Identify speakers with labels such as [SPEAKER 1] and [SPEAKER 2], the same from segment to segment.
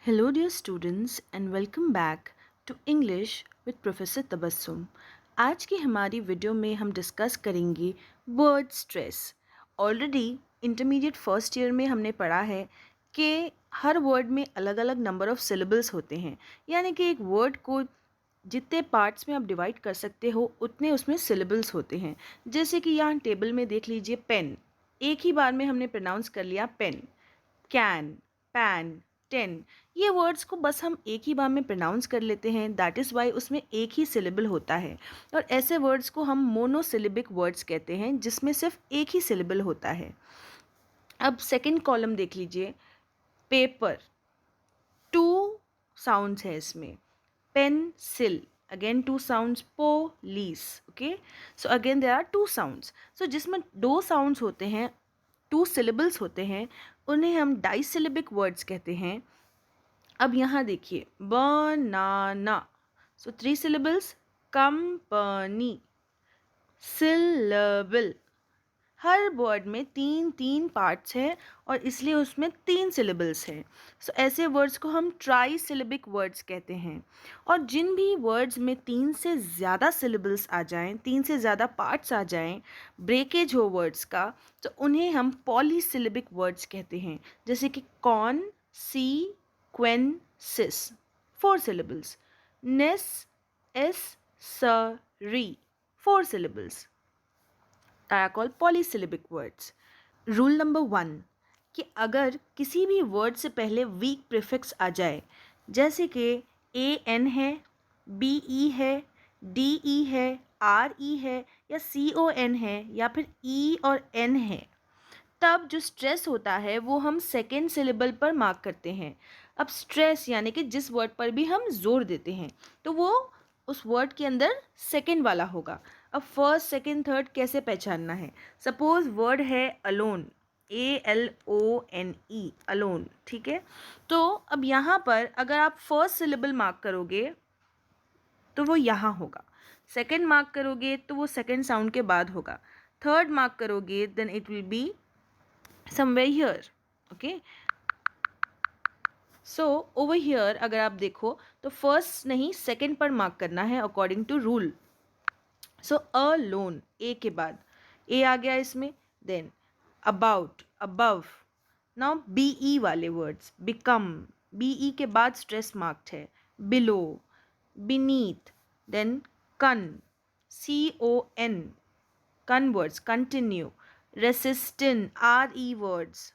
[SPEAKER 1] Hello, dear students, and welcome back to English with Professor Tabassum. आज की हमारी video में हम डिस्कस करेंगे word stress. Already intermediate first year में हमने पढ़ा है कि हर वर्ड में अलग अलग नंबर ऑफ सिलेबल्स होते हैं, यानी कि एक वर्ड को जितने पार्ट्स में आप डिवाइड कर सकते हो उतने उसमें सिलेबल्स होते हैं। जैसे कि यहाँ टेबल में देख लीजिए, पेन एक ही बार में हमने प्रोनाउंस कर लिया पेन, कैन, पैन, टेन। ये वर्ड्स को बस हम एक ही बार में प्रोनाउंस कर लेते हैं, दैट इज़ वाई उसमें एक ही सिलेबल होता है। और ऐसे वर्ड्स को हम मोनोसिलेबिक वर्ड्स कहते हैं, जिसमें सिर्फ एक ही सिलेबल होता है। अब सेकंड कॉलम देख लीजिए, पेपर, टू साउंड्स है इसमें। Pencil, again two sounds. Police, okay, so again there are two sounds. So जिसमें दो साउंड्स होते हैं, टू सिलेबल्स होते हैं, उन्हें हम डाइसिलेबिक वर्ड्स कहते हैं। अब यहाँ देखिए, banana, so three syllables. Company, syllable. हर वर्ड में तीन तीन पार्ट्स हैं और इसलिए उसमें तीन सिलेबल्स हैं। सो ऐसे वर्ड्स को हम ट्राई सिलेबिक वर्ड्स कहते हैं। और जिन भी वर्ड्स में तीन से ज़्यादा सिलेबल्स आ जाएं, तीन से ज़्यादा पार्ट्स आ जाएं, ब्रेकेज हो वर्ड्स का, तो उन्हें हम पॉलीसिलेबिक वर्ड्स कहते हैं। जैसे कि कॉन, सी, क्वेन, सिस, फोर सिलेबल्स। नेस, एस, सरी, four syllables are called polysyllabic words. Rule number 1 कि अगर किसी भी वर्ड से पहले वीक प्रीफिक्स आ जाए, जैसे कि ए एन है, बी ई है, डी ई है, आर ई है, या सी ओ एन है, या फिर ई और एन है, तब जो स्ट्रेस होता है वो हम सेकेंड सिलेबल पर मार्क करते हैं। अब स्ट्रेस यानी कि जिस वर्ड पर भी हम जोर देते हैं तो वो उस वर्ड के अंदर सेकेंड वाला होगा। अब फर्स्ट, सेकेंड, थर्ड कैसे पहचानना है? सपोज वर्ड है अलोन, ALONE, अलोन, ठीक है। तो अब यहाँ पर अगर आप फर्स्ट सिलेबल मार्क करोगे तो वो यहाँ होगा, सेकेंड मार्क करोगे तो वो सेकेंड साउंड के बाद होगा, थर्ड मार्क करोगे then it will be somewhere here, okay. So over here अगर आप देखो तो फर्स्ट नहीं सेकंड पर मार्क करना है according to rule. So alone, A के बाद ए आ गया इसमें, then about, above. Now B E वाले वर्ड्स, बिकम, बी ई के बाद स्ट्रेस मार्क्ड है, below, beneath, then con, CON, con words, continue, resistant, RE words,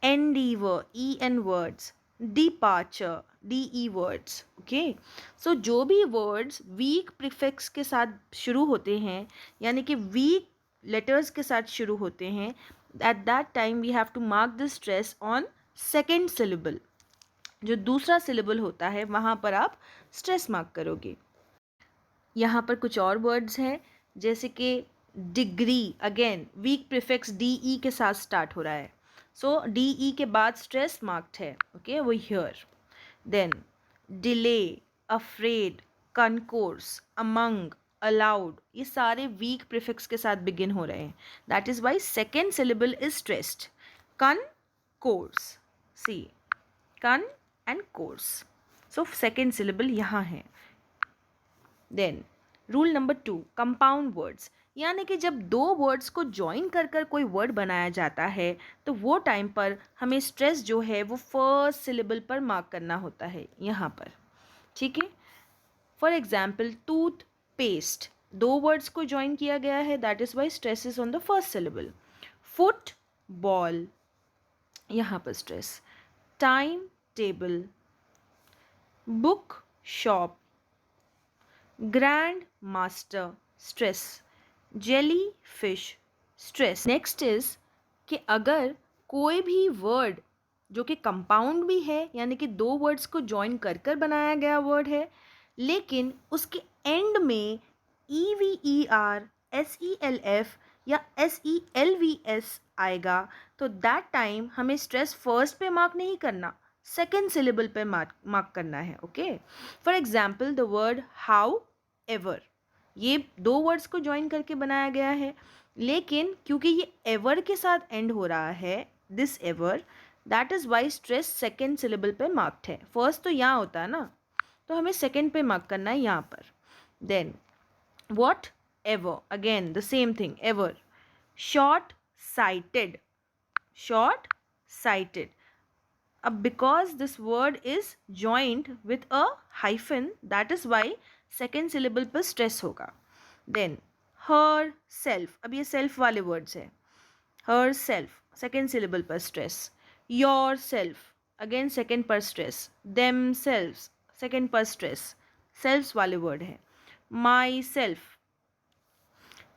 [SPEAKER 1] endeavor, EN words, departure, DE words, okay. So जो भी words weak prefix के साथ शुरू होते हैं, यानी कि weak letters के साथ शुरू होते हैं, at that time we have to mark the stress on second syllable. जो दूसरा syllable होता है वहाँ पर आप stress mark करोगे। यहाँ पर कुछ और वर्ड्स हैं, जैसे कि degree, again weak prefix DE के साथ स्टार्ट हो रहा है, सो DE के बाद स्ट्रेस मार्क्ड है, ओके, वो here. Then delay, afraid, concourse, among, aloud, ये सारे वीक प्रीफिक्स के साथ बिगिन हो रहे हैं, that is why second syllable is stressed. Con, course, see, con and course, so second syllable यहाँ है। Then rule number 2, compound words, यानी कि जब दो वर्ड्स को ज्वाइन कर कर कोई वर्ड बनाया जाता है तो वो टाइम पर हमें स्ट्रेस जो है वो फर्स्ट सिलेबल पर मार्क करना होता है यहाँ पर, ठीक है। फॉर एग्जाम्पल टूथ पेस्ट, दो वर्ड्स को ज्वाइन किया गया है, that is why stress is on the first syllable. Foot ball, यहाँ पर stress. Time table, book shop, grand master, stress. Jelly fish, stress. Next is कि अगर कोई भी वर्ड जो कि कंपाउंड भी है, यानी कि दो वर्ड्स को ज्वाइन कर कर बनाया गया वर्ड है, लेकिन उसके एंड में EVER, SELF या SELVS आएगा, तो दैट टाइम हमें स्ट्रेस फर्स्ट पे मार्क नहीं करना, सेकेंड सिलेबल पे मार्क करना है, okay. For example the word how ever, ये दो वर्ड्स को ज्वाइन करके बनाया गया है, लेकिन क्योंकि ये एवर के साथ एंड हो रहा है, this ever, that is why stress second syllable पे मार्क्ड है. फर्स्ट तो यहाँ होता है ना, तो हमें सेकेंड पे मार्क करना है यहाँ पर. Then what? Ever. Again the same thing, ever. Short sighted. Short sighted. Because this word is joined with a hyphen, that is why second syllable पर stress होगा. Then her self. अब ये self वाले words है. Her self second syllable पर stress. Yourself again second पर stress. Themselves second पर stress. Selves वाले word है. Myself.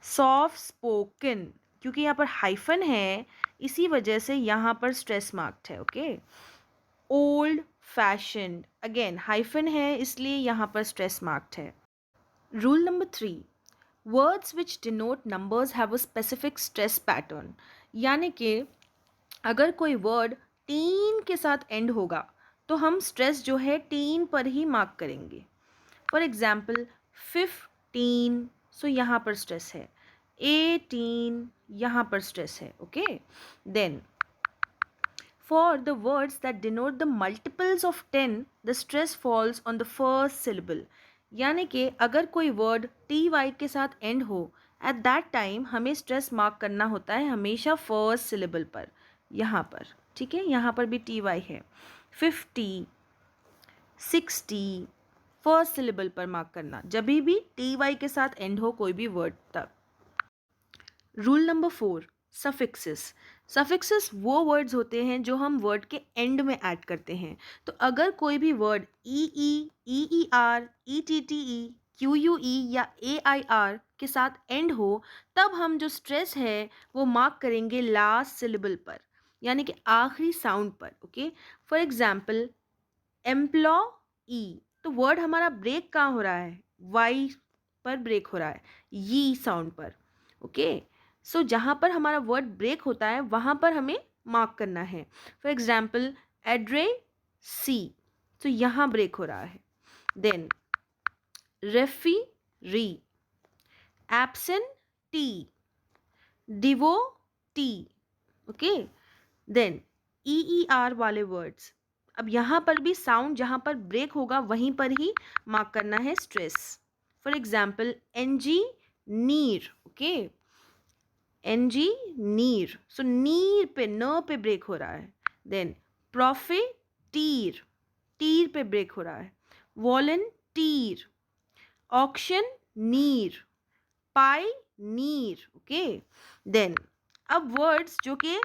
[SPEAKER 1] सॉफ्ट स्पोकन, क्योंकि यहाँ पर हाइफन है इसी वजह से यहाँ पर स्ट्रेस मार्क्ड है. Okay. Old fashioned, again hyphen है इसलिए यहाँ पर स्ट्रेस मार्क्ड है. Rule number 3, words which denote numbers have a specific stress pattern. यानी कि अगर कोई वर्ड 3 के साथ एंड होगा तो हम स्ट्रेस जो है 3 पर ही मार्क करेंगे. फॉर एग्जाम्पल 15, सो यहाँ पर स्ट्रेस है. 18, यहाँ पर स्ट्रेस है. Okay. Then for the words that denote the multiples of 10 the stress falls on the first syllable. यानी कि अगर कोई वर्ड TY के साथ एंड हो एट दैट टाइम हमें स्ट्रेस मार्क करना होता है हमेशा फर्स्ट सिलेबल पर, यहाँ पर. ठीक है, यहाँ पर भी TY है. 50, 60 फर्स्ट सिलेबल पर मार्क करना जब भी TY के साथ एंड हो कोई भी वर्ड तक. Rule number 4, suffixes. सफिक्सेस वो वर्ड्स होते हैं जो हम वर्ड के एंड में ऐड करते हैं. तो अगर कोई भी word EE, EER, ETTE, QUE या AIR के साथ एंड हो तब हम जो स्ट्रेस है वो मार्क करेंगे लास्ट सिलेबल पर, यानी कि आखिरी साउंड पर. ओके. फॉर एग्जाम्पल एम्प्लॉई, तो वर्ड हमारा ब्रेक कहाँ हो रहा है? Y पर ब्रेक हो रहा है, ये साउंड पर. ओके. सो जहाँ पर हमारा वर्ड ब्रेक होता है वहाँ पर हमें मार्क करना है. फॉर एग्जाम्पल एड्रेसी, तो यहाँ ब्रेक हो रहा है. Then referee, absentee, devotee. Okay. Then EER वाले वर्ड्स, अब यहाँ पर भी साउंड जहाँ पर ब्रेक होगा वहीं पर ही मार्क करना है stress. For example engineer. Okay. engineer, सो नीर पे न पे ब्रेक हो रहा है. देन profiteer, टीर पे ब्रेक हो रहा है. volunteer, auctioneer, pioneer. Okay. Then अब वर्ड्स जो कि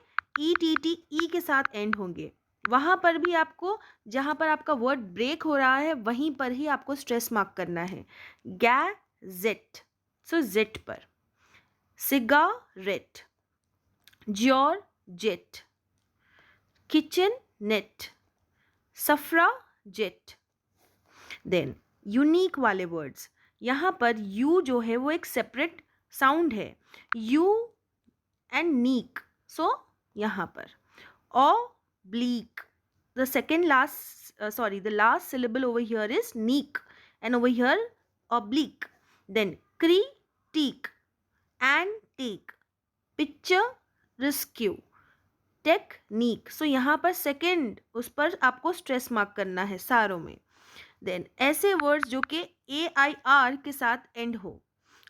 [SPEAKER 1] ETTE के साथ एंड होंगे वहाँ पर भी आपको जहाँ पर आपका वर्ड ब्रेक हो रहा है वहीं पर ही आपको स्ट्रेस मार्क करना है. गैजेट, सो जेट पर. Cigarette, georgette, kitchenette, suffragette. Then unique वाले वर्ड्स, यहाँ पर यू जो है वो एक सेपरेट साउंड है, यू एंड नीक. सो यहाँ पर oblique, the second last the last syllable over here is neek and over here oblique. Then critique, antique, picture rescue, technique. So यहाँ पर सेकेंड उस पर आपको स्ट्रेस मार्क करना है सारों में. देन ऐसे वर्ड्स जो कि AIR के साथ एंड हो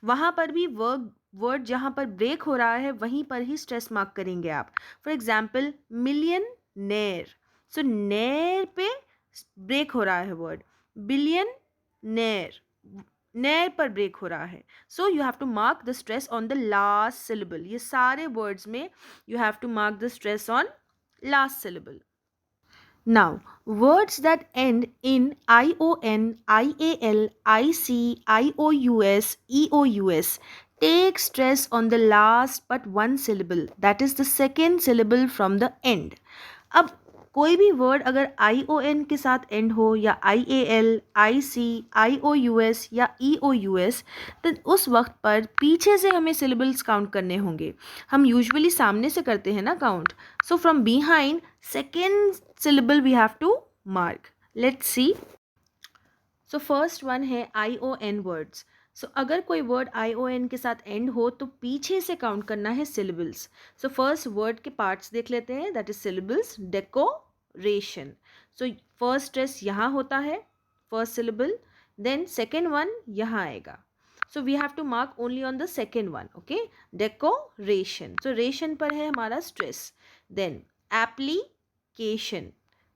[SPEAKER 1] वहाँ पर भी वर्ड जहाँ पर ब्रेक हो रहा है वहीं पर ही स्ट्रेस मार्क करेंगे आप. फॉर एग्जाम्पल मिलियनेयर, सो नेर पे ब्रेक हो रहा है वर्ड. बिलियनेयर, नेर पर ब्रेक हो रहा है. So you have to mark the stress on the last syllable. ये सारे वर्ड्स में you have to mark the stress on last syllable. Now, words that end in ION, IAL, IC, IOUS, EOUS take stress on the last but one syllable, that is the second syllable from the end. अब कोई भी word अगर ION के साथ and हो या IAL, IC, IOUS या EOUS तो उस वक्त पर पीछे से हमें सिलेबल्स काउंट करने होंगे. हम यूजुअली सामने से करते हैं ना count. So from behind second syllable we have to mark. Let's see. So first one है ION words. सो अगर कोई वर्ड ION के साथ एंड हो तो पीछे से काउंट करना है सिलेबल्स. सो फर्स्ट वर्ड के पार्ट्स देख लेते हैं, that is syllables. Decoration. So first stress यहाँ होता है, first syllable. Then second one यहाँ आएगा. So we have to mark only on the second one. Okay, decoration. So ration पर है हमारा stress. Then application.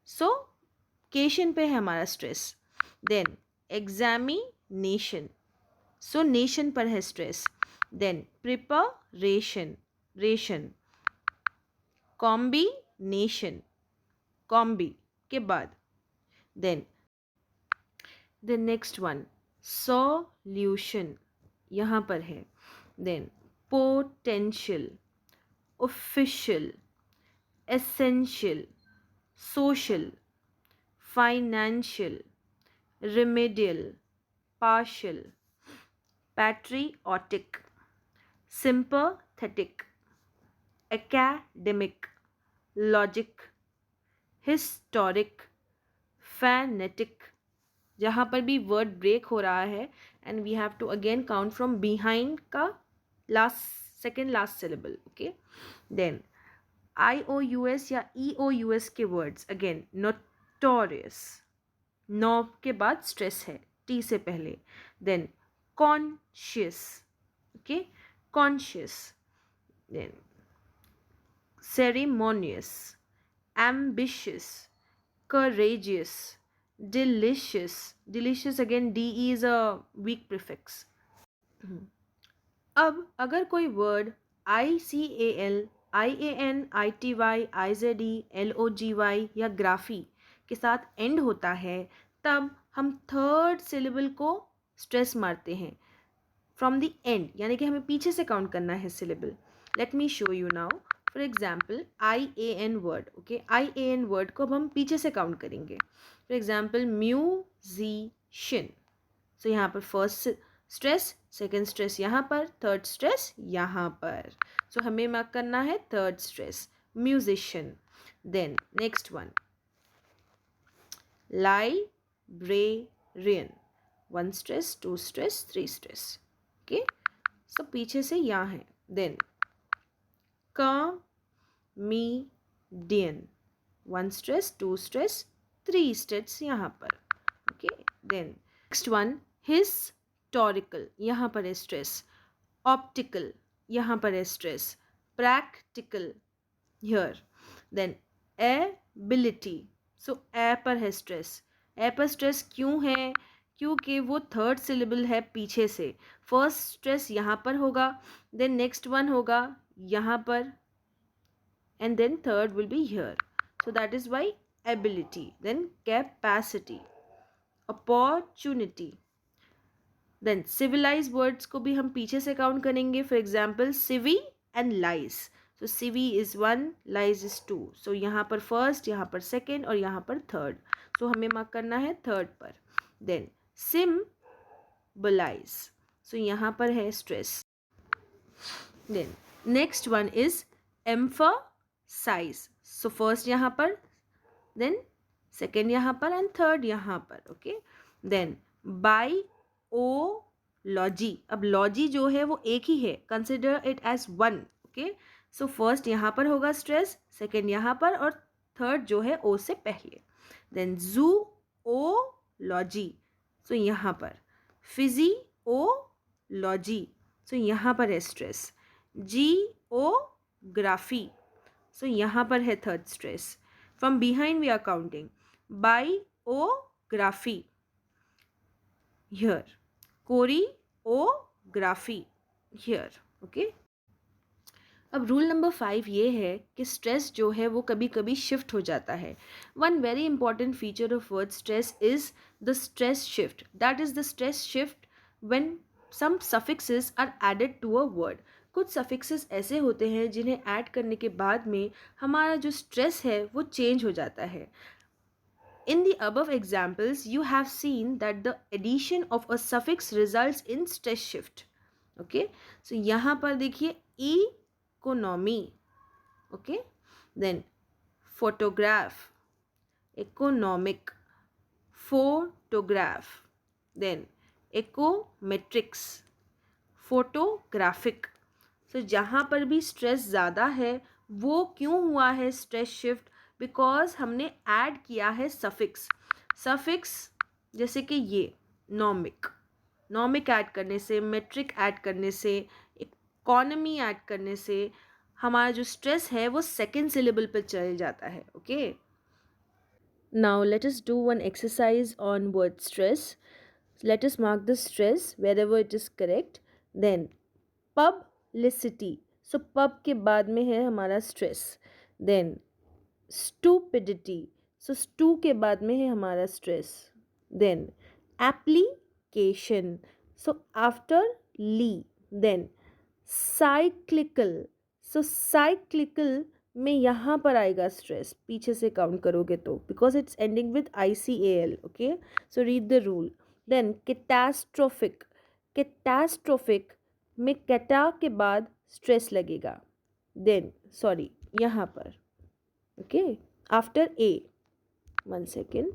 [SPEAKER 1] So cation पे है हमारा stress. Then examination. So nation पर है stress. Then preparation, ration. Combination, combi के बाद. Then the next one solution यहाँ पर है. Then potential, official, essential, social, financial, remedial, partial, patriotic, sympathetic, academic, logic, historic, fanatic. जहाँ पर भी वर्ड ब्रेक हो रहा है and we have to again count from behind का last second last syllable. Okay, then IOUS या EOUS के words again notorious. No के बाद स्ट्रेस है टी से पहले. Then conscious. Okay, conscious. Then ceremonious, ambitious, courageous, delicious. Delicious again DE is a weak prefix. अब अगर कोई word ICAL, IAN, ITY, IZE, LOGY या ग्राफी के साथ एंड होता है तब हम थर्ड सिलेबल को स्ट्रेस मारते हैं फ्रॉम द एंड, यानी कि हमें पीछे से काउंट करना है syllable. Let me show you now. For example IAN word. Okay, IAN word को अब हम पीछे से काउंट करेंगे. For example musician. सो यहाँ पर फर्स्ट स्ट्रेस, सेकेंड स्ट्रेस यहाँ पर, थर्ड स्ट्रेस यहाँ पर. सो हमें मार्क करना है third stress, musician. Then next one librarian. One stress, two stress, three stress. Okay, so पीछे से यहाँ है. Then comedian. One stress, two stress, three stress यहाँ पर. Okay, then next one historical. यहाँ पर है स्ट्रेस. ऑप्टिकल, यहाँ पर है stress. Practical here. Then ability. So A पर है स्ट्रेस. ए पर स्ट्रेस क्यों है? क्योंकि वो थर्ड सिलेबल है पीछे से. फर्स्ट स्ट्रेस यहाँ पर होगा, देन नेक्स्ट वन होगा यहाँ पर, and then third will be here. So that is Y ability. Then capacity, opportunity. Then civilize words को भी हम पीछे से काउंट करेंगे. For example civi and lize. So civi is one, lize is two. So यहाँ पर first, यहाँ पर सेकेंड और यहाँ पर थर्ड. सो हमें मार्क करना है थर्ड पर. Then symbolize. सो यहाँ पर है stress. Then next one is emphasise. So first यहाँ पर, देन सेकेंड यहाँ पर एंड थर्ड यहाँ पर. Okay, then biology. अब लॉजी जो है वो एक ही है, consider it as one. Okay, so first यहाँ पर होगा स्ट्रेस, सेकेंड यहाँ पर और थर्ड जो है ओ से पहले. देन जूओलॉजी. सो यहाँ पर फिजियोलॉजी. सो यहाँ पर है स्ट्रेस. जियोग्राफी. सो यहाँ पर है third stress. From behind we are counting. Biography here, choreography here. Okay, अब रूल नंबर 5 ये है कि स्ट्रेस जो है वो कभी कभी शिफ्ट हो जाता है. One very important feature of word stress is the stress shift. That is the stress shift when some suffixes are added to a word. कुछ सफिक्सेस ऐसे होते हैं जिन्हें ऐड करने के बाद में हमारा जो स्ट्रेस है वो चेंज हो जाता है. In the above examples, you have seen that the addition of a suffix results in stress shift. Okay, so यहाँ पर देखिए economy. Okay, then photograph, economic, photograph, then econometrics, photographic. So जहाँ पर भी स्ट्रेस ज़्यादा है वो क्यों हुआ है स्ट्रेस शिफ्ट? बिकॉज हमने ऐड किया है सफिक्स। सफिक्स जैसे कि ये नॉमिक, नॉमिक ऐड करने से, मेट्रिक ऐड करने से, इकोनॉमी ऐड करने से हमारा जो स्ट्रेस है वो सेकेंड सिलेबल पर चल जाता है. Okay, now let us do one exercise on word stress. Let us mark the stress wherever it is correct. Then publicity. So pub के बाद में है हमारा stress. Then stupidity. So stu के बाद में है हमारा stress. Then application. So after ली. Then cyclical. So cyclical में यहाँ पर आएगा स्ट्रेस, पीछे से काउंट करोगे तो, because it's ending with ICAL. Okay, so read the rule. Then catastrophic. Catastrophic में कैटा के बाद स्ट्रेस लगेगा. देन सॉरी यहाँ पर, ओके, आफ्टर ए, 1 सेकेंड,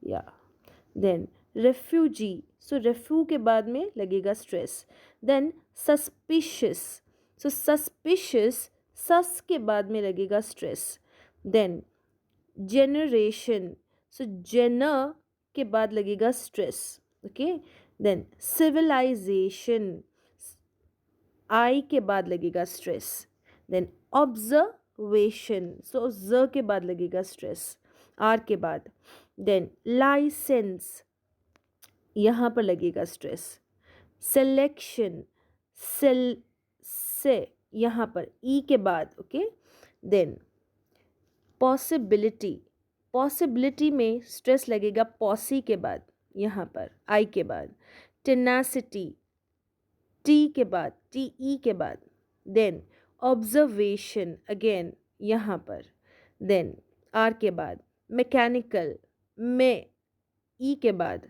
[SPEAKER 1] या देन रेफ्यूजी. सो रेफ्यू के बाद में लगेगा stress. Then suspicious. So suspicious sus के बाद में लगेगा stress. Then generation. So gener के बाद लगेगा stress. Okay, then civilization, I के बाद लगेगा स्ट्रेस. Then observation. सो ज के बाद लगेगा स्ट्रेस, आर के बाद. देन लाइसेंस, यहाँ पर लगेगा स्ट्रेस. सिलेक्शन, से यहाँ पर ई के बाद. Okay, then possibility. पॉसिबिलिटी में स्ट्रेस लगेगा पॉसी के बाद, यहाँ पर आई के बाद. टेनासिटी, टी के बाद, टी ई के बाद. देन ऑब्जर्वेशन अगेन यहाँ पर. देन आर के बाद. मैकेनिकल में ई के बाद.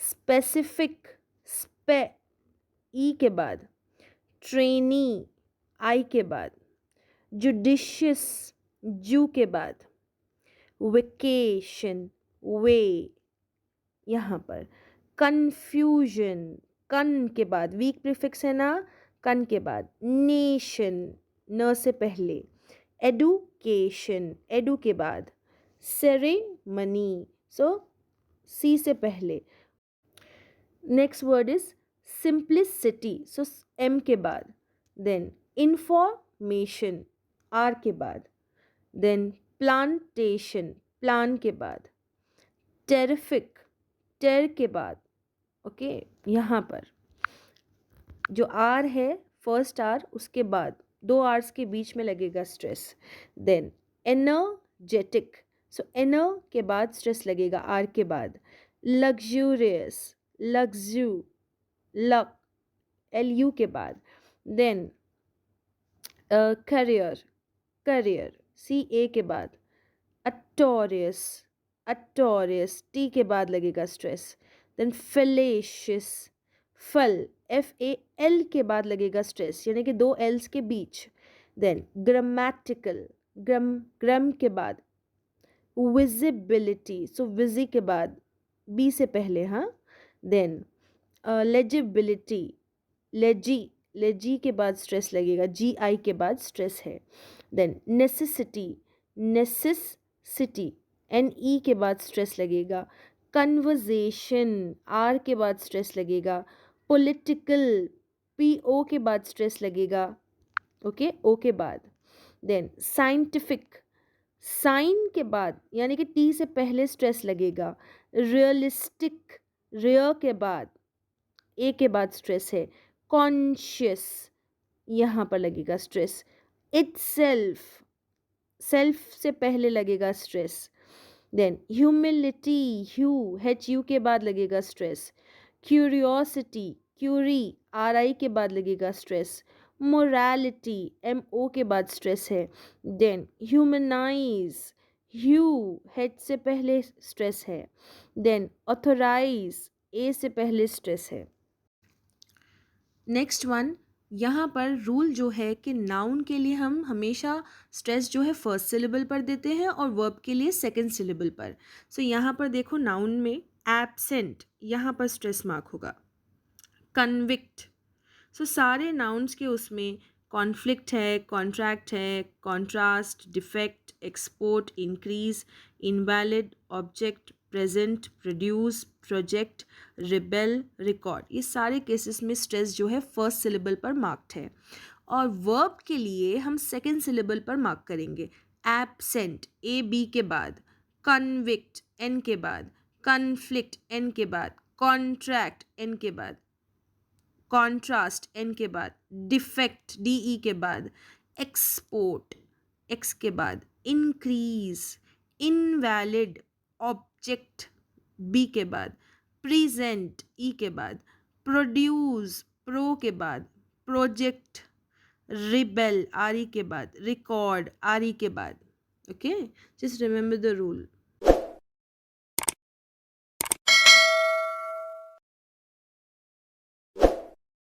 [SPEAKER 1] स्पेसिफिक, स्पे ई के बाद. ट्रेनी आई के बाद. जुडिशियस जू के बाद. वेकेशन वे यहाँ पर. कन्फ्यूजन कन के बाद, वीक प्रीफिक्स है ना, कन के बाद. नेशन न से पहले. एडुकेशन एडू के बाद. सेरेमनी, सो सी से पहले. Next word is simplicity, so M के बाद. देन इंफॉर्मेशन आर के बाद. देन प्लांटेशन प्लान के बाद. टेरिफिक टेर के बाद. ओके, यहाँ पर जो आर है फर्स्ट आर, उसके बाद 2 आर्स के बीच में लगेगा स्ट्रेस. देन एनर्जेटिक, सो एनर के बाद स्ट्रेस लगेगा आर के बाद. लग्जूरियस, लग्जू लक LU के बाद. देन करियर करियर CA के बाद. अटोरियस अटोरियस टी के बाद लगेगा स्ट्रेस. देन फेलेशियस, फल FAL के बाद लगेगा स्ट्रेस, यानी कि 2 L's के बीच. देन ग्रामेटिकल, ग्रम के बाद. विजिबिलिटी, सो विजी के बाद, बी से पहले, हाँ. देन लेजिबिलिटी, लेजी के बाद स्ट्रेस लगेगा, GI के बाद स्ट्रेस है. देन नेसेसिटी, नेसेसिटी NE के बाद स्ट्रेस लगेगा. कन्वर्जेशन R के बाद स्ट्रेस लगेगा. पॉलिटिकल PO के बाद स्ट्रेस लगेगा. ओके, O के बाद. देन साइंटिफिक, साइन के बाद यानी कि T से पहले स्ट्रेस लगेगा. रियलिस्टिक, रियर के बाद, A के बाद स्ट्रेस है. कॉन्शियस, यहाँ पर लगेगा स्ट्रेस. इटसेल्फ, सेल्फ से पहले लगेगा स्ट्रेस. देन ह्यूमिलिटी, HU के बाद लगेगा स्ट्रेस. क्यूरियोसिटी, क्यूरी RI के बाद लगेगा स्ट्रेस. मोरालिटी MO के बाद स्ट्रेस है. देन ह्यूमनाइज, H से पहले स्ट्रेस है. देन ऑथोराइज, A से पहले स्ट्रेस है. नेक्स्ट वन, यहाँ पर रूल जो है कि नाउन के लिए हम हमेशा स्ट्रेस जो है फर्स्ट सिलेबल पर देते हैं और वर्ब के लिए सेकंड सिलेबल पर. सो यहाँ पर देखो नाउन में एब्सेंट यहाँ पर स्ट्रेस मार्क होगा। कन्विक्ट, सो सारे नाउन्स के उसमें कॉन्फ्लिक्ट है, कॉन्ट्रैक्ट है, contrast, defect, export, increase, invalid, object, present, produce, project, rebel, record, ये सारे केसेस में स्ट्रेस जो है फर्स्ट सिलेबल पर मार्क्ड है। और वर्ब के लिए हम सेकेंड सिलेबल पर मार्क करेंगे। एब्सेंट ए बी के बाद, कन्विक्ट एन के बाद, कन्फ्लिक्ट एन के बाद, कॉन्ट्रैक्ट एन के बाद, कॉन्ट्रास्ट एन के बाद, डिफेक्ट डी ई के बाद, एक्सपोर्ट एक्स के बाद, इंक्रीज, इनवैलिड ऑब्जेक्ट बी के बाद, प्रेजेंट ई के बाद, प्रोड्यूस प्रो के बाद, प्रोजेक्ट रिबेल आर ई के बाद, रिकॉर्ड आर ई के बाद। Okay, just remember the rule.